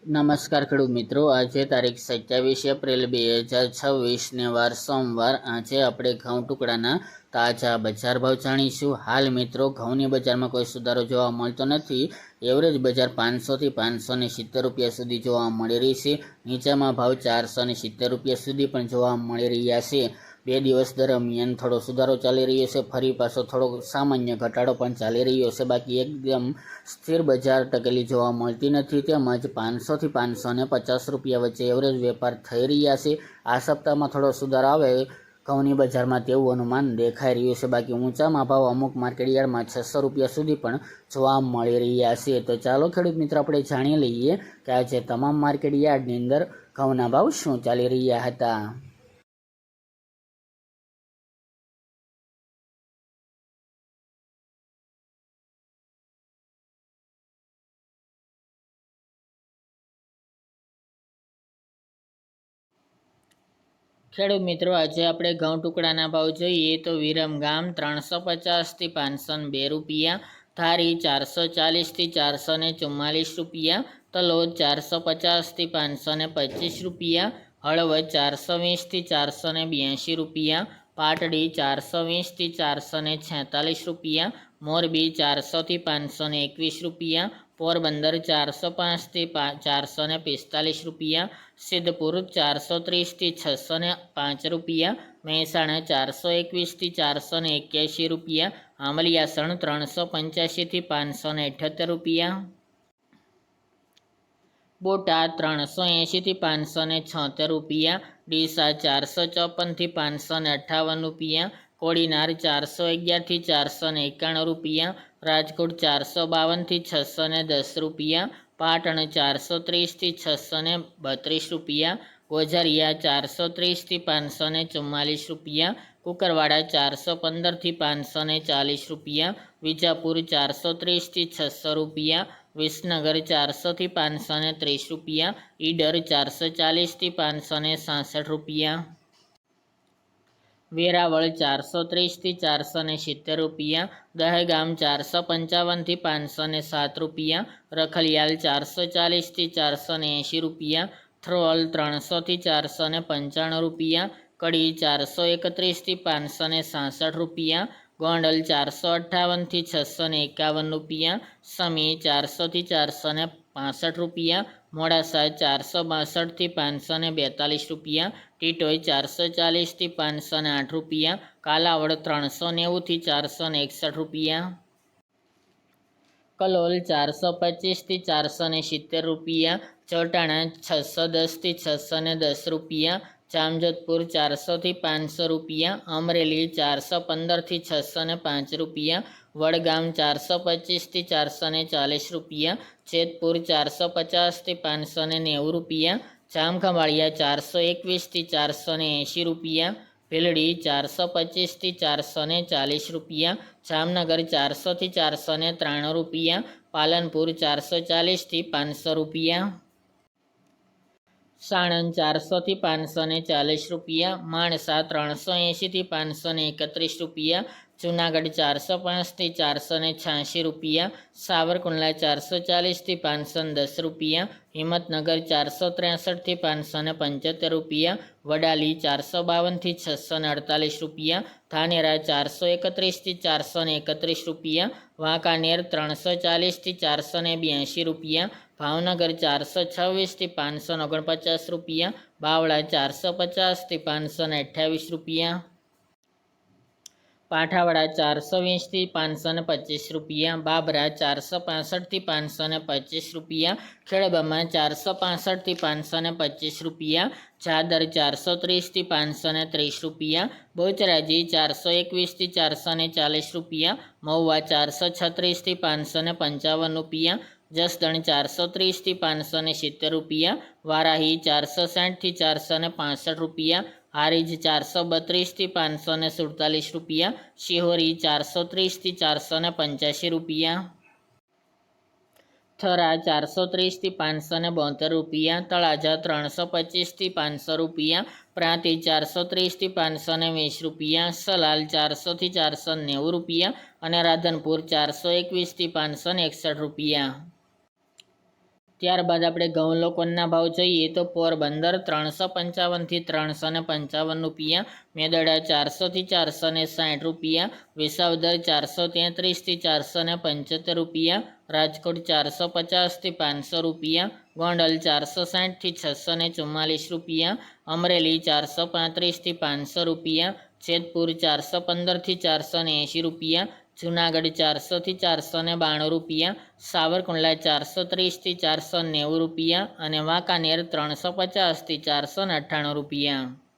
નમસ્કાર ખેડૂત મિત્રો, આજે તારીખ 27 એપ્રિલ 2026 વાર સોમવાર। આજે આપણે ઘઉં ટુકડાના તાજા બજાર ભાવ જાણીશું। હાલ મિત્રો ઘઉંની બજારમાં કોઈ સુધારો જોવા મળતો નથી। એવરેજ બજાર 500 થી 570 રૂપિયા સુધી જોવા મળી રહી છે। નીચામાં ભાવ 470 રૂપિયા સુધી પણ જોવા મળી રહ્યા છે। 2 દિવસ દરમિયાન થોડો સુધારો ચાલી રહ્યો છે, ફરી પાછો થોડો સામાન્ય ઘટાડો પણ ચાલી રહ્યો છે। બાકી એકદમ સ્થિર બજાર ટકેલી જોવા મળતી નથી। તેમજ 500 થી 550 રૂપિયા વચ્ચે એવરેજ વેપાર થઈ રહ્યા છે। આ સપ્તાહમાં થોડો સુધારો આવે ઘઉંની બજારમાં તેવું અનુમાન દેખાઈ રહ્યું છે। બાકી ઊંચામાં ભાવ અમુક માર્કેટયાર્ડમાં 600 રૂપિયા સુધી પણ જોવા મળી રહ્યા છે। તો ચાલો ખેડૂત મિત્રો આપણે જાણી લઈએ કે આજે તમામ માર્કેટયાર્ડની અંદર ઘઉંના ભાવ શું ચાલી રહ્યા હતા। ખેડૂત મિત્રો, આજે આપણે ઘઉં ટુકડાના ભાવ જોઈએ તો વિરમગામ 350 થી 502 રૂપિયા, ધારી 440 થી 444 રૂપિયા, તલોદ 450 થી 525 રૂપિયા, હળવદ 420 થી 482 રૂપિયા, પાટડી 420 થી 446 રૂપિયા, મોરબી 400 થી 521 રૂપિયા, પોરબંદર 405 થી 445 રૂપિયા, સિદ્ધપુર 430 થી 605 રૂપિયા, મહેસાણા 421 થી 481 રૂપિયા, આંબલિયાસણ 385 થી 578 રૂપિયા, બોટાદ 380 થી 576 રૂપિયા, ડીસા 454 થી 558 રૂપિયા, કોડીનાર 411 થી 491 રૂપિયા, રાજકોટ 452 થી 610 રૂપિયા, પાટણ 430 થી 632 રૂપિયા, ગોઝારિયા 430 થી 544 રૂપિયા, કુકરવાડા 415 થી 540 રૂપિયા, વિજાપુર 430 થી 600 રૂપિયા, વિસનગર 400 થી 530 રૂપિયા, ઈડર 440 થી 566 રૂપિયા, વેરાવળ 430 થી 470 રૂપિયા, દહેગામ 455 થી 507 રૂપિયા, રખલિયાલ 440 થી 480 રૂપિયા, થ્રોલ 300 થી 495 રૂપિયા, કડી 431 થી 566 રૂપિયા, ગોંડલ 458 થી 651 રૂપિયા, સમી 400 થી 465 રૂપિયા, મોડાસા 462 થી 542 રૂપિયા, ટીટોઈ 440 થી 508 રૂપિયા, કાલાવડ 390 થી 461 રૂપિયા, કલોલ 425 થી 470 રૂપિયા, ચોટાણા 610 થી 610 રૂપિયા, જામજોધપુર 400 થી 500 રૂપિયા, અમરેલી 415 થી 605 રૂપિયા, વડગામ 425 થી 440 રૂપિયા, જેતપુર 450 થી 590 રૂપિયા, જામખંભાળિયા 421 થી 480 રૂપિયા, ભીલડી 425 થી 440 રૂપિયા, જામનગર 400 થી 493 રૂપિયા, પાલનપુર 440 થી 500 રૂપિયા, સાણંદ 400 થી 540 રૂપિયા, માણસા 380 થી 531 રૂપિયા, જુનાગઢ 405 થી 486 રૂપિયા, સાવરકુંડલા 440 થી 510 રૂપિયા, હિંમતનગર 463 થી 575 રૂપિયા, વડાલી 452 થી 648 રૂપિયા, ધાનેરા 431 થી 431 રૂપિયા, વાંકાનેર 340 થી 482 રૂપિયા, ભાવનગર 426 થી 549 રૂપિયા, બાવળા 450 થી 528 રૂપિયા, પાઠાવાડા 420 થી 525 રૂપિયા, બાબરા 465 થી 525 રૂપિયા, ખેડબ્રહ્મા 465 થી 525 રૂપિયા, ચાદર 430 થી 530 રૂપિયા, બોચરાજી 421 થી 440 રૂપિયા, મહુવા 436 થી 555 રૂપિયા, જસદણ 430 થી 570 રૂપિયા, વારાહી 460 થી 465 રૂપિયા, હારીજ 432 થી 547 રૂપિયા, શિહોરી 430 થી 485 રૂપિયા, થરા 430 થી 572 રૂપિયા, તળાજા 325 થી 500 રૂપિયા, પ્રાંતિજ 430 થી 520 રૂપિયા, સલાલ 400 થી 490 રૂપિયા અને રાધનપુર 421 થી 561 રૂપિયા। ત્યારબાદ આપણે ઘઉં લોકોના ભાવ જોઈએ તો પોરબંદર 355થી 355 રૂપિયા, મેદડા 400થી 460 રૂપિયા, વિસાવદર 433થી 475 રૂપિયા, રાજકોટ 450થી 500 રૂપિયા, ગોંડલ 460થી 644 રૂપિયા, અમરેલી 435થી 500 રૂપિયા, જેતપુર 415થી 480 રૂપિયા, જુનાગઢ 400થી 492 રૂપિયા, સાવરકુંડલા 430થી 490 રૂપિયા અને વાંકાનેર 350થી 498 રૂપિયા.